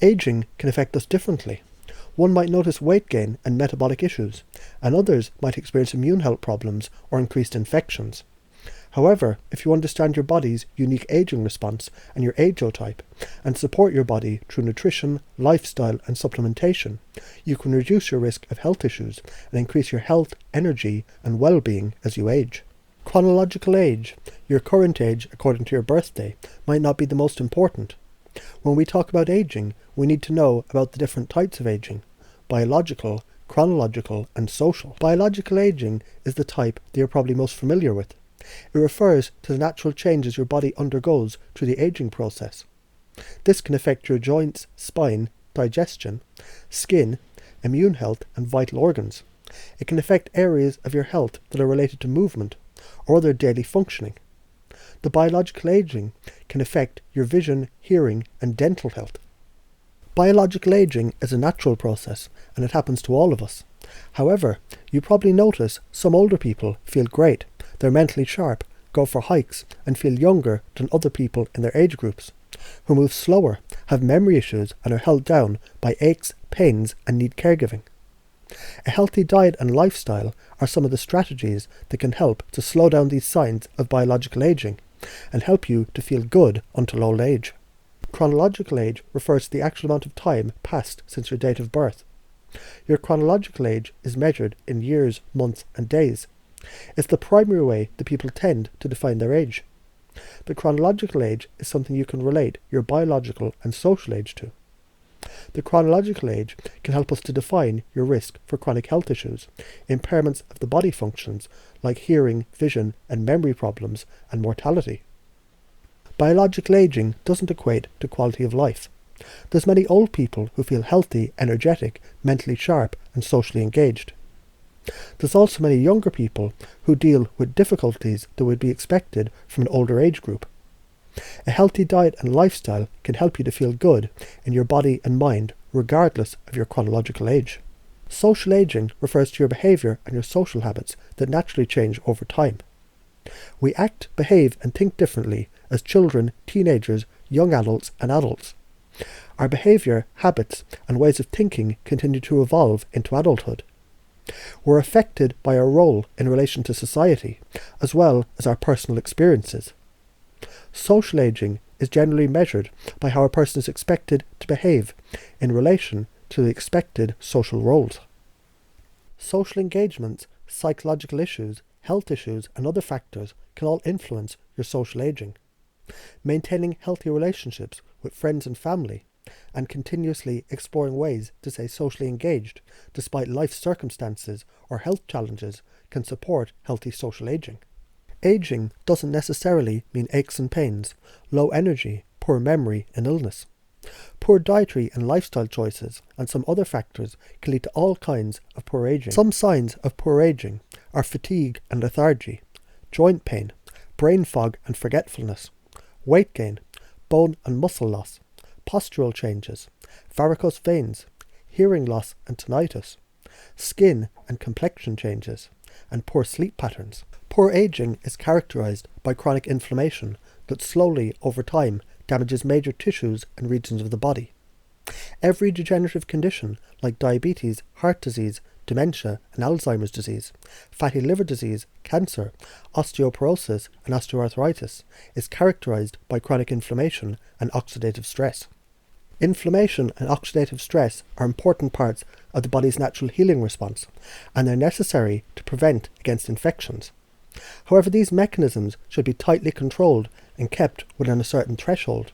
Aging can affect us differently. One might notice weight gain and metabolic issues, and others might experience immune health problems or increased infections. However, if you understand your body's unique aging response and your ageotype, and support your body through nutrition, lifestyle and supplementation, you can reduce your risk of health issues and increase your health, energy and well-being as you age. Chronological age, your current age according to your birthday, might not be the most important. When we talk about aging, we need to know about the different types of aging: biological, chronological and social. Biological aging is the type that you're probably most familiar with. It refers to the natural changes your body undergoes through the aging process. This can affect your joints, spine, digestion, skin, immune health and vital organs. It can affect areas of your health that are related to movement or other daily functioning. The biological aging can affect your vision, hearing and dental health. Biological aging is a natural process and it happens to all of us. However, you probably notice some older people feel great, they're mentally sharp, go for hikes and feel younger than other people in their age groups, who move slower, have memory issues and are held down by aches, pains and need caregiving. A healthy diet and lifestyle are some of the strategies that can help to slow down these signs of biological aging and help you to feel good until old age. Chronological age refers to the actual amount of time passed since your date of birth. Your chronological age is measured in years, months and days. It's the primary way that people tend to define their age. But chronological age is something you can relate your biological and social age to. The chronological age can help us to define your risk for chronic health issues, impairments of the body functions like hearing, vision and memory problems and mortality. Biological aging doesn't equate to quality of life. There's many old people who feel healthy, energetic, mentally sharp and socially engaged. There's also many younger people who deal with difficulties that would be expected from an older age group. A healthy diet and lifestyle can help you to feel good in your body and mind regardless of your chronological age. Social aging refers to your behaviour and your social habits that naturally change over time. We act, behave and think differently as children, teenagers, young adults and adults. Our behaviour, habits and ways of thinking continue to evolve into adulthood. We're affected by our role in relation to society, as well as our personal experiences. Social aging is generally measured by how a person is expected to behave in relation to the expected social roles. Social engagements, psychological issues, health issues and other factors can all influence your social aging. Maintaining healthy relationships with friends and family and continuously exploring ways to stay socially engaged despite life circumstances or health challenges can support healthy social aging. Aging doesn't necessarily mean aches and pains, low energy, poor memory and illness. Poor dietary and lifestyle choices and some other factors can lead to all kinds of poor aging. Some signs of poor aging are fatigue and lethargy, joint pain, brain fog and forgetfulness, weight gain, bone and muscle loss, postural changes, varicose veins, hearing loss and tinnitus, skin and complexion changes, and poor sleep patterns. Poor aging is characterized by chronic inflammation that slowly, over time, damages major tissues and regions of the body. Every degenerative condition like diabetes, heart disease, dementia and Alzheimer's disease, fatty liver disease, cancer, osteoporosis and osteoarthritis is characterized by chronic inflammation and oxidative stress. Inflammation and oxidative stress are important parts of the body's natural healing response, and they're necessary to prevent against infections. However, these mechanisms should be tightly controlled and kept within a certain threshold.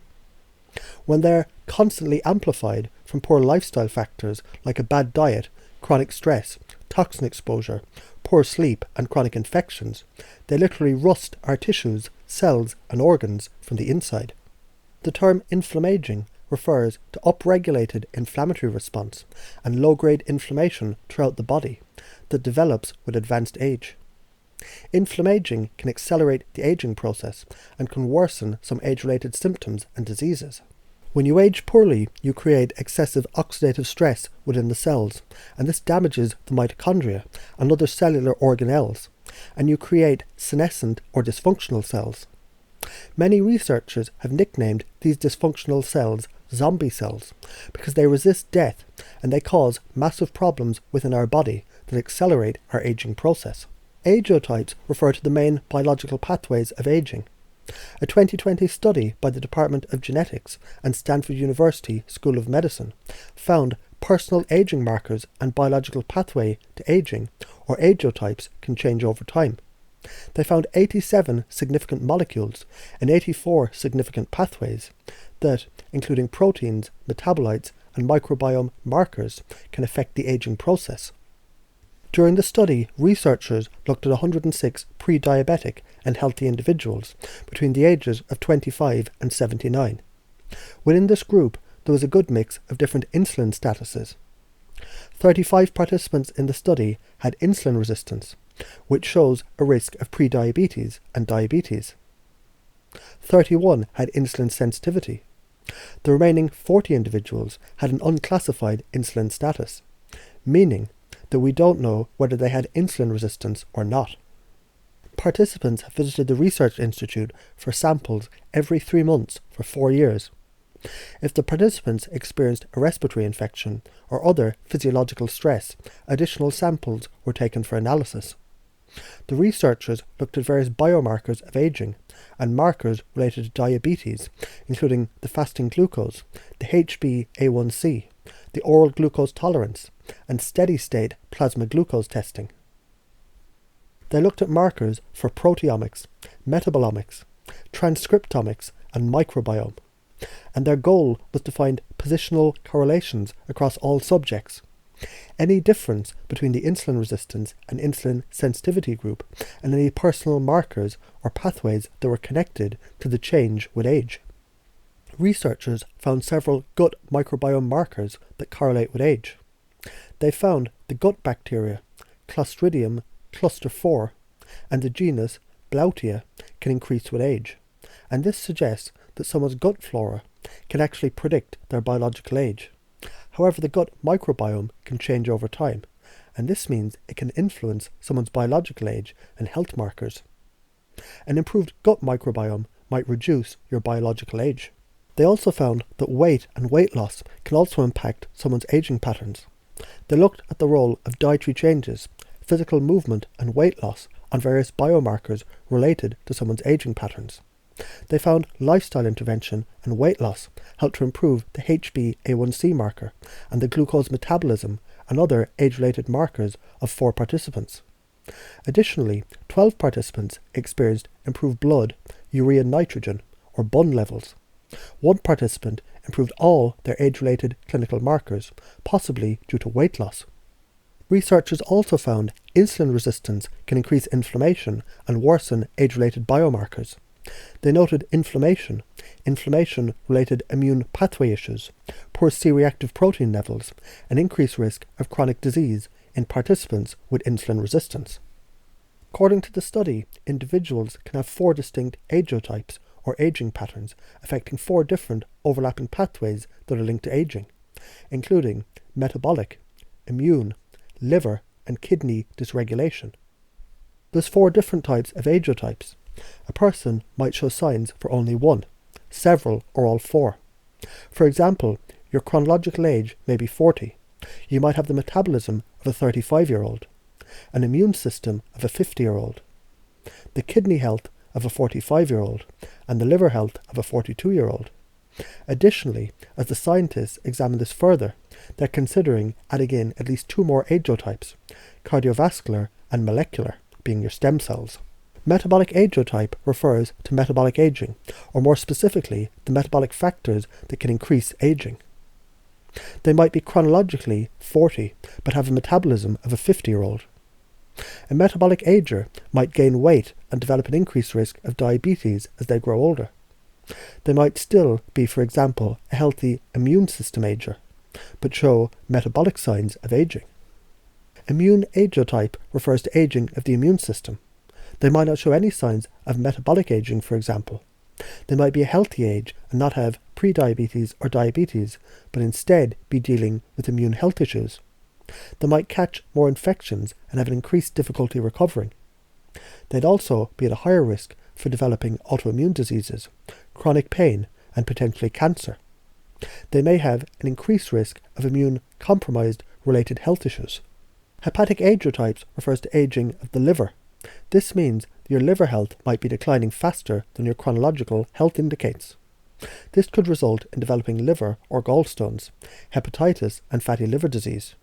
When they're constantly amplified from poor lifestyle factors like a bad diet, chronic stress, toxin exposure, poor sleep and chronic infections, they literally rust our tissues, cells and organs from the inside. The term inflammaging refers to upregulated inflammatory response and low-grade inflammation throughout the body that develops with advanced age. Inflammaging can accelerate the aging process and can worsen some age-related symptoms and diseases. When you age poorly, you create excessive oxidative stress within the cells, and this damages the mitochondria and other cellular organelles, and you create senescent or dysfunctional cells. Many researchers have nicknamed these dysfunctional cells zombie cells because they resist death and they cause massive problems within our body that accelerate our aging process. Ageotypes refer to the main biological pathways of aging. A 2020 study by the Department of Genetics and Stanford University School of Medicine found personal aging markers and biological pathway to aging, or ageotypes, can change over time. They found 87 significant molecules and 84 significant pathways that, including proteins, metabolites, and microbiome markers, can affect the aging process. During the study, researchers looked at 106 pre-diabetic and healthy individuals between the ages of 25 and 79. Within this group, there was a good mix of different insulin statuses. 35 participants in the study had insulin resistance, which shows a risk of prediabetes and diabetes. 31 had insulin sensitivity. The remaining 40 individuals had an unclassified insulin status, meaning that we don't know whether they had insulin resistance or not. Participants have visited the research institute for samples every 3 months for 4 years. If the participants experienced a respiratory infection or other physiological stress, additional samples were taken for analysis. The researchers looked at various biomarkers of aging and markers related to diabetes, including the fasting glucose, the HbA1c, the oral glucose tolerance, and steady-state plasma glucose testing. They looked at markers for proteomics, metabolomics, transcriptomics, and microbiome, and their goal was to find positional correlations across all subjects. Any difference between the insulin resistance and insulin sensitivity group, and any personal markers or pathways that were connected to the change with age. Researchers found several gut microbiome markers that correlate with age. They found the gut bacteria, Clostridium cluster 4, and the genus Blautia can increase with age, and this suggests that someone's gut flora can actually predict their biological age. However, the gut microbiome can change over time, and this means it can influence someone's biological age and health markers. An improved gut microbiome might reduce your biological age. They also found that weight and weight loss can also impact someone's aging patterns. They looked at the role of dietary changes, physical movement and weight loss on various biomarkers related to someone's aging patterns. They found lifestyle intervention and weight loss helped to improve the HbA1c marker and the glucose metabolism and other age-related markers of 4 participants. Additionally, 12 participants experienced improved blood, urea nitrogen, or BUN levels. 1 participant improved all their age-related clinical markers, possibly due to weight loss. Researchers also found insulin resistance can increase inflammation and worsen age-related biomarkers. They noted inflammation-related immune pathway issues, poor C-reactive protein levels, and increased risk of chronic disease in participants with insulin resistance. According to the study, individuals can have 4 distinct ageotypes, or aging patterns, affecting 4 different overlapping pathways that are linked to aging, including metabolic, immune, liver, and kidney dysregulation. There's 4 different types of ageotypes. A person might show signs for only one, several, or all 4. For example, your chronological age may be 40. You might have the metabolism of a 35-year-old, an immune system of a 50-year-old, the kidney health of a 45-year-old, and the liver health of a 42-year-old. Additionally, as the scientists examine this further, they're considering adding in at least 2 more ageotypes, cardiovascular and molecular, being your stem cells. Metabolic ageotype refers to metabolic aging, or more specifically, the metabolic factors that can increase aging. They might be chronologically 40, but have a metabolism of a 50-year-old. A metabolic ager might gain weight and develop an increased risk of diabetes as they grow older. They might still be, for example, a healthy immune system ager, but show metabolic signs of aging. Immune ageotype refers to aging of the immune system. They might not show any signs of metabolic aging, for example. They might be a healthy age and not have prediabetes or diabetes, but instead be dealing with immune health issues. They might catch more infections and have an increased difficulty recovering. They'd also be at a higher risk for developing autoimmune diseases, chronic pain, and potentially cancer. They may have an increased risk of immune-compromised related health issues. Hepatic Ageotypes refers to aging of the liver. This means that your liver health might be declining faster than your chronological health indicates. This could result in developing liver or gallstones, hepatitis, and fatty liver disease.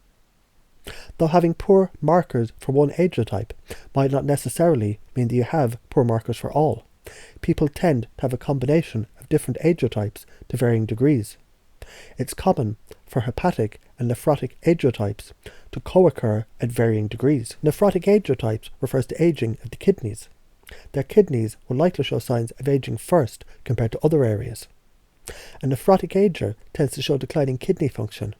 Though having poor markers for one ageotype might not necessarily mean that you have poor markers for all. People tend to have a combination of different ageotypes to varying degrees. It's common for hepatic and nephrotic ageotypes to co-occur at varying degrees. Nephrotic ageotypes refers to aging of the kidneys. Their kidneys will likely show signs of aging first compared to other areas. A nephrotic ager tends to show declining kidney function.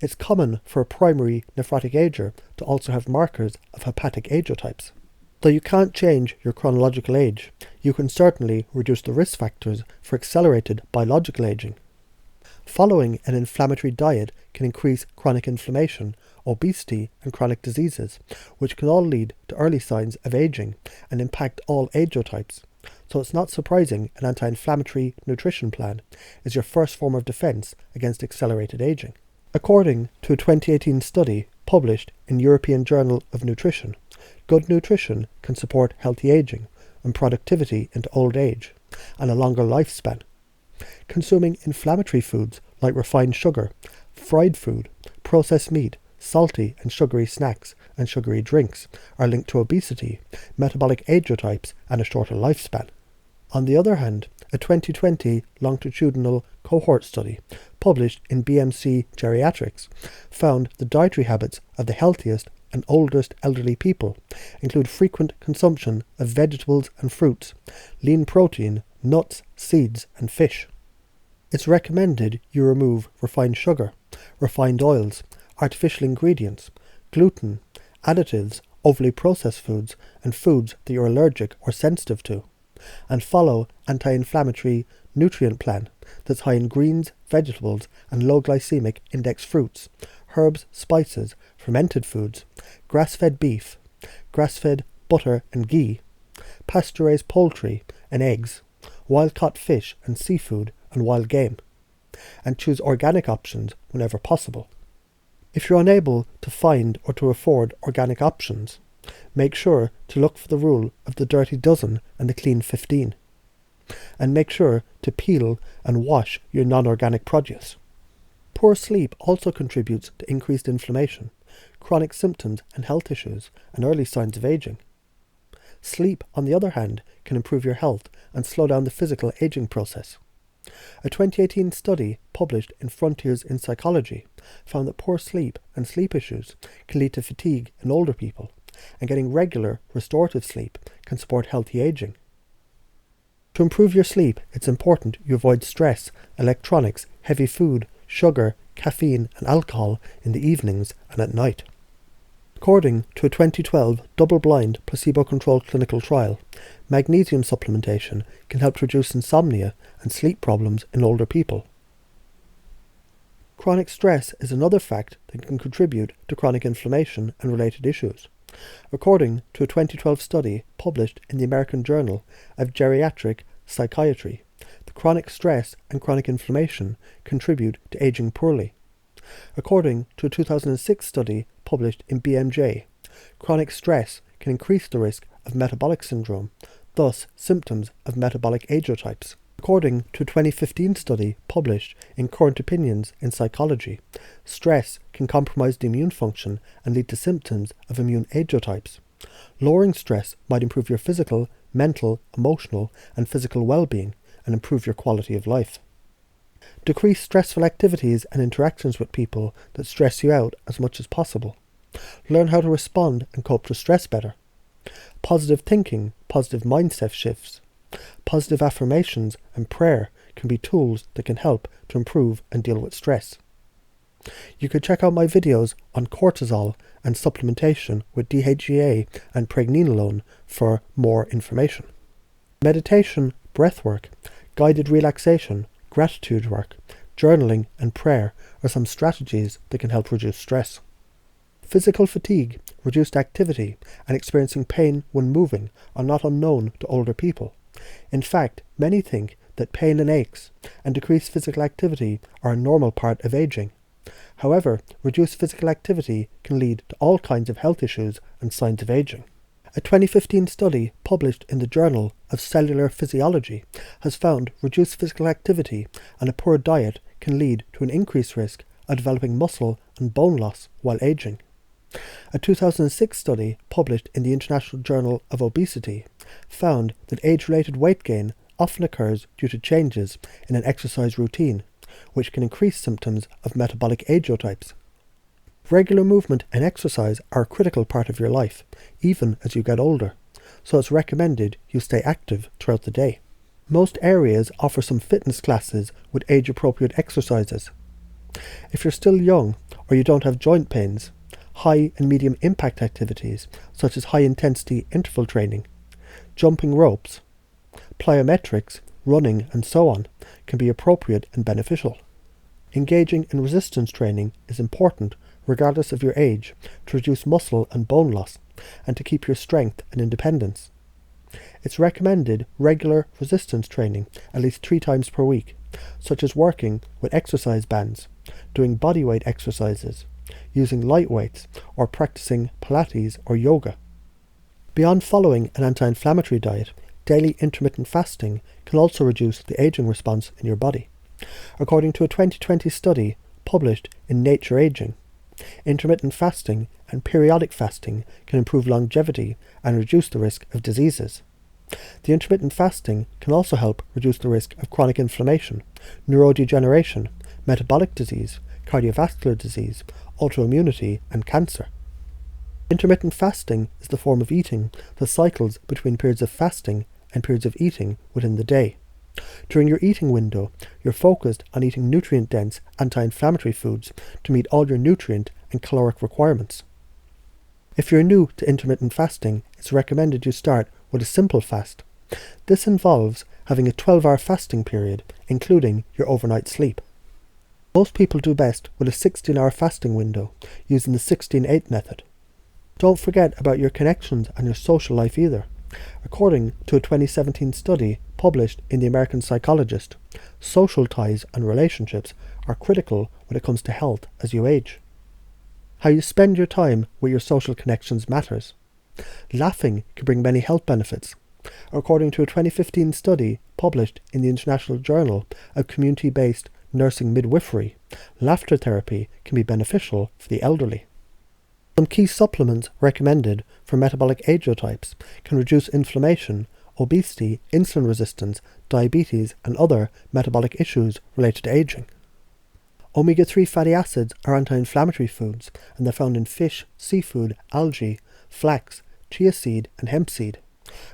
It's common for a primary nephrotic ager to also have markers of hepatic ageotypes. Though you can't change your chronological age, you can certainly reduce the risk factors for accelerated biological aging. Following an inflammatory diet can increase chronic inflammation, obesity, and chronic diseases, which can all lead to early signs of aging and impact all ageotypes. So it's not surprising an anti-inflammatory nutrition plan is your first form of defense against accelerated aging. According to a 2018 study published in European Journal of Nutrition, good nutrition can support healthy aging and productivity into old age and a longer lifespan. Consuming inflammatory foods like refined sugar, fried food, processed meat, salty and sugary snacks and sugary drinks are linked to obesity, metabolic ageotypes, and a shorter lifespan. On the other hand, a 2020 longitudinal cohort study published in BMC Geriatrics found the dietary habits of the healthiest and oldest elderly people include frequent consumption of vegetables and fruits, lean protein, nuts, seeds, and fish. It's recommended you remove refined sugar, refined oils, artificial ingredients, gluten, additives, overly processed foods, and foods that you're allergic or sensitive to, and follow anti-inflammatory nutrient plan that's high in greens, vegetables, and low glycemic index fruits, herbs, spices, fermented foods, grass-fed beef, grass-fed butter and ghee, pasture-raised poultry and eggs, wild-caught fish and seafood and wild game, and choose organic options whenever possible. If you're unable to find or to afford organic options, make sure to look for the rule of the dirty dozen and the clean 15. And make sure to peel and wash your non-organic produce. Poor sleep also contributes to increased inflammation, chronic symptoms and health issues, and early signs of aging. Sleep, on the other hand, can improve your health and slow down the physical aging process. A 2018 study published in Frontiers in Psychology found that poor sleep and sleep issues can lead to fatigue in older people, and getting regular, restorative sleep can support healthy aging. To improve your sleep, it's important you avoid stress, electronics, heavy food, sugar, caffeine, and alcohol in the evenings and at night. According to a 2012 double-blind placebo-controlled clinical trial, magnesium supplementation can help reduce insomnia and sleep problems in older people. Chronic stress is another fact that can contribute to chronic inflammation and related issues. According to a 2012 study published in the American Journal of Geriatric Psychiatry, the chronic stress and chronic inflammation contribute to aging poorly. According to a 2006 study published in BMJ, chronic stress can increase the risk of metabolic syndrome, thus symptoms of metabolic ageotypes. According to a 2015 study published in Current Opinions in Psychology, stress can compromise the immune function and lead to symptoms of immune ageotypes. Lowering stress might improve your physical, mental, emotional, and physical well-being and improve your quality of life. Decrease stressful activities and interactions with people that stress you out as much as possible. Learn how to respond and cope to stress better. Positive thinking, positive mindset shifts, positive affirmations and prayer can be tools that can help to improve and deal with stress. You could check out my videos on cortisol and supplementation with DHEA and pregnenolone for more information. Meditation, breathwork, guided relaxation, gratitude work, journaling and prayer are some strategies that can help reduce stress. Physical fatigue reduced activity, and experiencing pain when moving are not unknown to older people. In fact, many think that pain and aches and decreased physical activity are a normal part of aging. However, reduced physical activity can lead to all kinds of health issues and signs of aging. A 2015 study published in the Journal of Cellular Physiology has found reduced physical activity and a poor diet can lead to an increased risk of developing muscle and bone loss while aging. A 2006 study published in the International Journal of Obesity found that age-related weight gain often occurs due to changes in an exercise routine, which can increase symptoms of metabolic ageotypes. Regular movement and exercise are a critical part of your life, even as you get older, so it's recommended you stay active throughout the day. Most areas offer some fitness classes with age-appropriate exercises. If you're still young or you don't have joint pains, high and medium impact activities such as high-intensity interval training, jumping ropes, plyometrics, running and so on can be appropriate and beneficial. Engaging in resistance training is important regardless of your age to reduce muscle and bone loss and to keep your strength and independence. It's recommended regular resistance training at least 3 times per week, such as working with exercise bands, doing bodyweight exercises, using light weights, or practicing Pilates or yoga. Beyond following an anti-inflammatory diet, daily intermittent fasting can also reduce the aging response in your body. According to a 2020 study published in Nature Aging, intermittent fasting and periodic fasting can improve longevity and reduce the risk of diseases. The intermittent fasting can also help reduce the risk of chronic inflammation, neurodegeneration, metabolic disease, cardiovascular disease, autoimmunity, and cancer. Intermittent fasting is the form of eating that cycles between periods of fasting and periods of eating within the day. During your eating window, you're focused on eating nutrient-dense anti-inflammatory foods to meet all your nutrient and caloric requirements. If you're new to intermittent fasting, it's recommended you start with a simple fast. This involves having a 12-hour fasting period, including your overnight sleep. Most people do best with a 16-hour fasting window, using the 16-8 method. Don't forget about your connections and your social life either. According to a 2017 study published in The American Psychologist, social ties and relationships are critical when it comes to health as you age. How you spend your time with your social connections matters. Laughing can bring many health benefits. According to a 2015 study published in the International Journal of Community-Based Nursing Midwifery, laughter therapy can be beneficial for the elderly. Some key supplements recommended for metabolic ageotypes can reduce inflammation, obesity, insulin resistance, diabetes, and other metabolic issues related to aging. Omega-3 fatty acids are anti-inflammatory foods, and they're found in fish, seafood, algae, flax, chia seed, and hemp seed.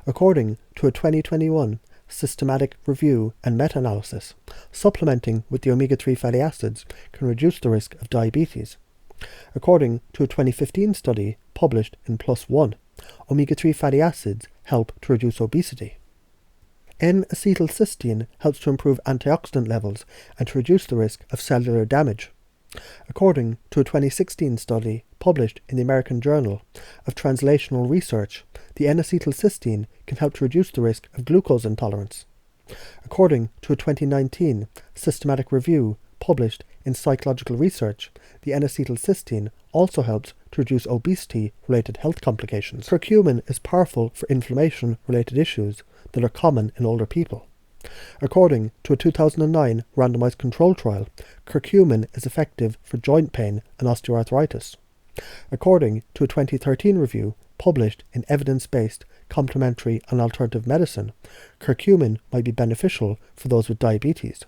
According to a 2021 systematic review and meta-analysis, supplementing with the omega-3 fatty acids can reduce the risk of diabetes. According to a 2015 study published in PLOS ONE, omega-3 fatty acids help to reduce obesity. N-acetylcysteine helps to improve antioxidant levels and to reduce the risk of cellular damage. According to a 2016 study published in the American Journal of Translational Research, the N-acetylcysteine can help to reduce the risk of glucose intolerance. According to a 2019 systematic review published in Psychological Research, the N-acetylcysteine also helps to reduce obesity-related health complications. Curcumin is powerful for inflammation-related issues that are common in older people. According to a 2009 randomized control trial, curcumin is effective for joint pain and osteoarthritis. According to a 2013 review published in Evidence-Based Complementary and Alternative Medicine, curcumin might be beneficial for those with diabetes.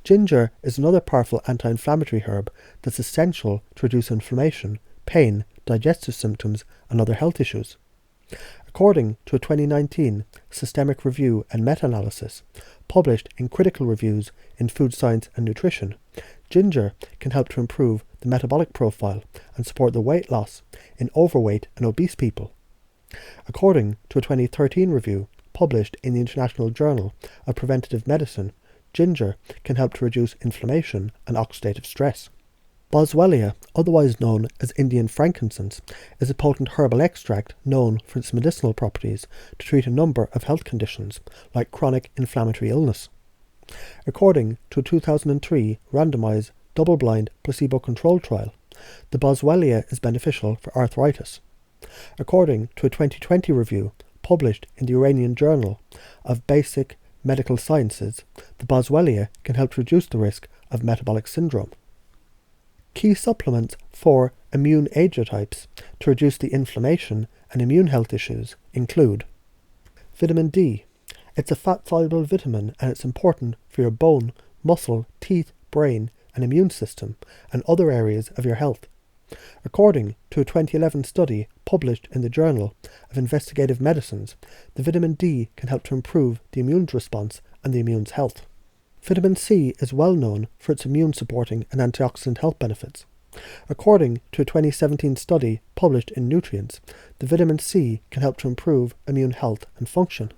Ginger is another powerful anti-inflammatory herb that's essential to reduce inflammation, pain, digestive symptoms, and other health issues. According to a 2019 systemic review and meta-analysis published in Critical Reviews in Food Science and Nutrition, ginger can help to improve the metabolic profile and support the weight loss in overweight and obese people. According to a 2013 review published in the International Journal of Preventative Medicine, ginger can help to reduce inflammation and oxidative stress. Boswellia, otherwise known as Indian frankincense, is a potent herbal extract known for its medicinal properties to treat a number of health conditions, like chronic inflammatory illness. According to a 2003 randomized, double-blind, placebo-controlled trial, the Boswellia is beneficial for arthritis. According to a 2020 review published in the Iranian Journal of Basic Medical Sciences, the Boswellia can help reduce the risk of metabolic syndrome. Key supplements for immune ageotypes to reduce the inflammation and immune health issues include vitamin D. It's a fat-soluble vitamin and it's important for your bone, muscle, teeth, brain and immune system and other areas of your health. According to a 2011 study published in the Journal of Investigative Medicines, the vitamin D can help to improve the immune response and the immune's health. Vitamin C is well known for its immune-supporting and antioxidant health benefits. According to a 2017 study published in Nutrients, the vitamin C can help to improve immune health and function.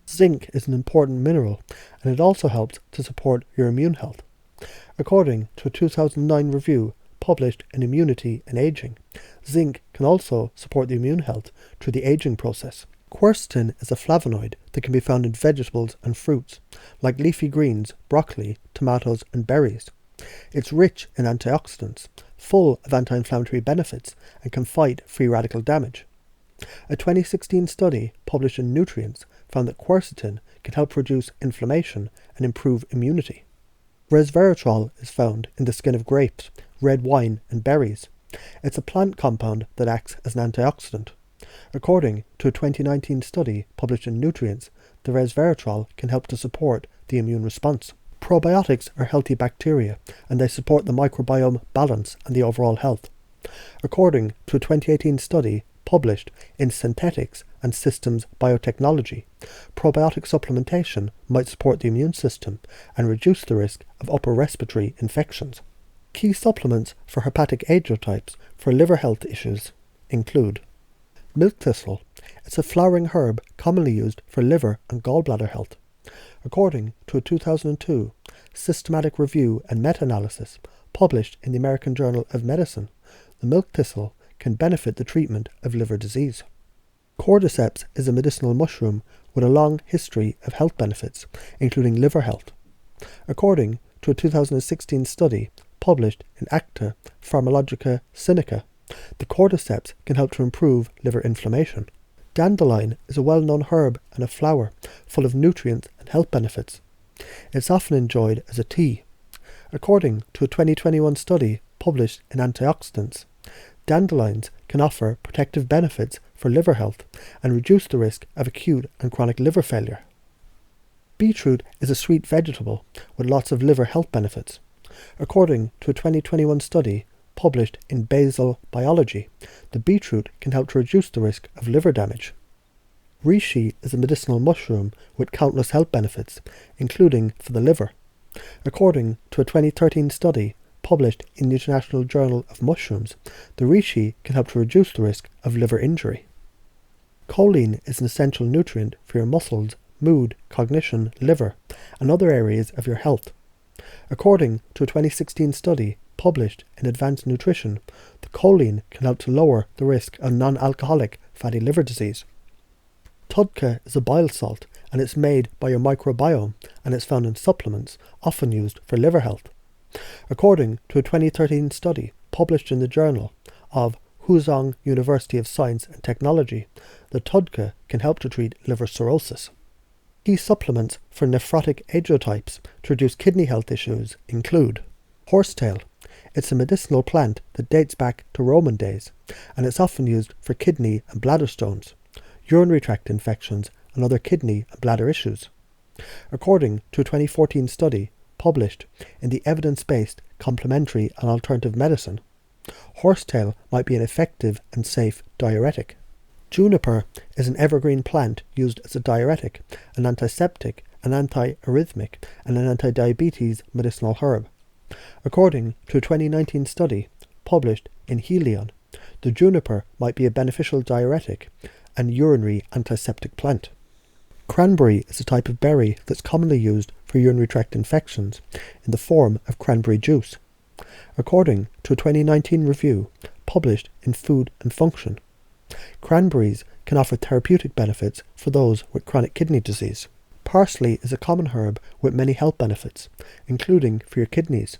Zinc is an important mineral, and it also helps to support your immune health. According to a 2009 review published in Immunity and Aging, zinc can also support the immune health through the aging process. Quercetin is a flavonoid that can be found in vegetables and fruits, like leafy greens, broccoli, tomatoes and berries. It's rich in antioxidants, full of anti-inflammatory benefits, and can fight free radical damage. A 2016 study published in Nutrients found that quercetin can help reduce inflammation and improve immunity. Resveratrol is found in the skin of grapes, red wine and berries. It's a plant compound that acts as an antioxidant. According to a 2019 study published in Nutrients, the resveratrol can help to support the immune response. Probiotics are healthy bacteria, and they support the microbiome balance and the overall health. According to a 2018 study published in Synthetics and Systems Biotechnology, probiotic supplementation might support the immune system and reduce the risk of upper respiratory infections. Key supplements for hepatic ageotypes for liver health issues include milk thistle. It's a flowering herb commonly used for liver and gallbladder health. According to a 2002 systematic review and meta-analysis published in the American Journal of Medicine, the milk thistle can benefit the treatment of liver disease. Cordyceps is a medicinal mushroom with a long history of health benefits, including liver health. According to a 2016 study published in Acta Pharmacologica Sinica, the cordyceps can help to improve liver inflammation. Dandelion is a well-known herb and a flower full of nutrients and health benefits. It's often enjoyed as a tea. According to a 2021 study published in Antioxidants, dandelions can offer protective benefits for liver health and reduce the risk of acute and chronic liver failure. Beet root is a sweet vegetable with lots of liver health benefits. According to a 2021 study published in Basal Biology, the beetroot can help to reduce the risk of liver damage. Reishi is a medicinal mushroom with countless health benefits, including for the liver. According to a 2013 study published in the International Journal of Mushrooms, the reishi can help to reduce the risk of liver injury. Choline is an essential nutrient for your muscles, mood, cognition, liver, and other areas of your health. According to a 2016 study published in Advanced Nutrition, the choline can help to lower the risk of non-alcoholic fatty liver disease. TUDCA is a bile salt, and it's made by your microbiome, and it's found in supplements, often used for liver health. According to a 2013 study published in the Journal of Huzhong University of Science and Technology, the TUDCA can help to treat liver cirrhosis. Key supplements for nephrotic ageotypes to reduce kidney health issues include Horsetail. It's a medicinal plant that dates back to Roman days, and it's often used for kidney and bladder stones, urinary tract infections, and other kidney and bladder issues. According to a 2014 study published in the Evidence-Based Complementary and Alternative Medicine, horsetail might be an effective and safe diuretic. Juniper is an evergreen plant used as a diuretic, an antiseptic, an antiarrhythmic, and an anti-diabetes medicinal herb. According to a 2019 study published in Helion, the juniper might be a beneficial diuretic and urinary antiseptic plant. Cranberry is a type of berry that's commonly used for urinary tract infections in the form of cranberry juice. According to a 2019 review published in Food and Function, cranberries can offer therapeutic benefits for those with chronic kidney disease. Parsley is a common herb with many health benefits, including for your kidneys.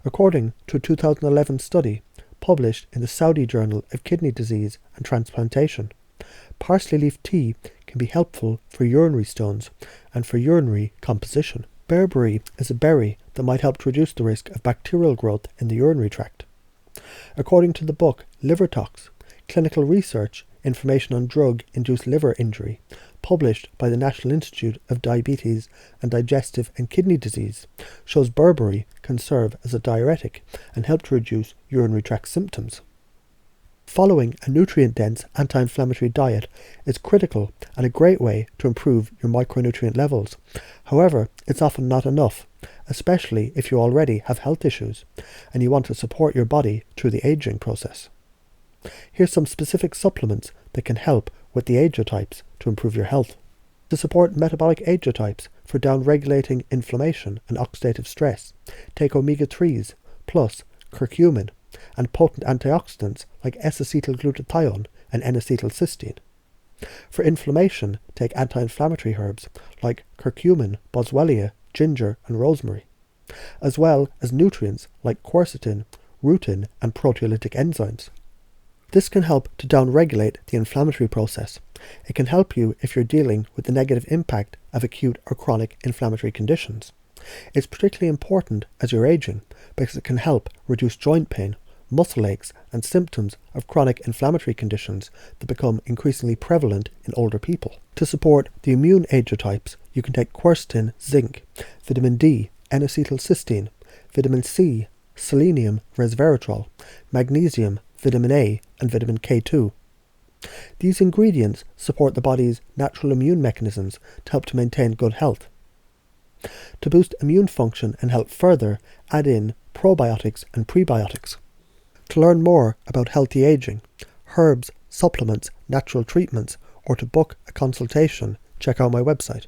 According to a 2011 study published in the Saudi Journal of Kidney Disease and Transplantation, parsley leaf tea can be helpful for urinary stones and for urinary composition. Bearberry is a berry that might help to reduce the risk of bacterial growth in the urinary tract. According to the book Liver Tox, Clinical Research, Information on Drug-Induced Liver Injury, published by the National Institute of Diabetes and Digestive and Kidney Disease, shows bearberry can serve as a diuretic and help to reduce urinary tract symptoms. Following a nutrient-dense anti-inflammatory diet is critical and a great way to improve your micronutrient levels. However, it's often not enough, especially if you already have health issues and you want to support your body through the aging process. Here's some specific supplements that can help with the ageotypes to improve your health. To support metabolic ageotypes for down-regulating inflammation and oxidative stress, take omega-3s plus curcumin and potent antioxidants like S-acetylglutathione and N-acetylcysteine. For inflammation, take anti-inflammatory herbs like curcumin, Boswellia, ginger and rosemary, as well as nutrients like quercetin, rutin and proteolytic enzymes. This can help to down-regulate the inflammatory process. It can help you if you're dealing with the negative impact of acute or chronic inflammatory conditions. It's particularly important as you're aging because it can help reduce joint pain, muscle aches and symptoms of chronic inflammatory conditions that become increasingly prevalent in older people. To support the immune ageotypes, you can take quercetin, zinc, vitamin D, N-acetylcysteine, vitamin C, selenium, resveratrol, magnesium, vitamin A and vitamin K2. These ingredients support the body's natural immune mechanisms to help to maintain good health. To boost immune function and help further, add in probiotics and prebiotics. To learn more about healthy aging, herbs, supplements, natural treatments, or to book a consultation, check out my website.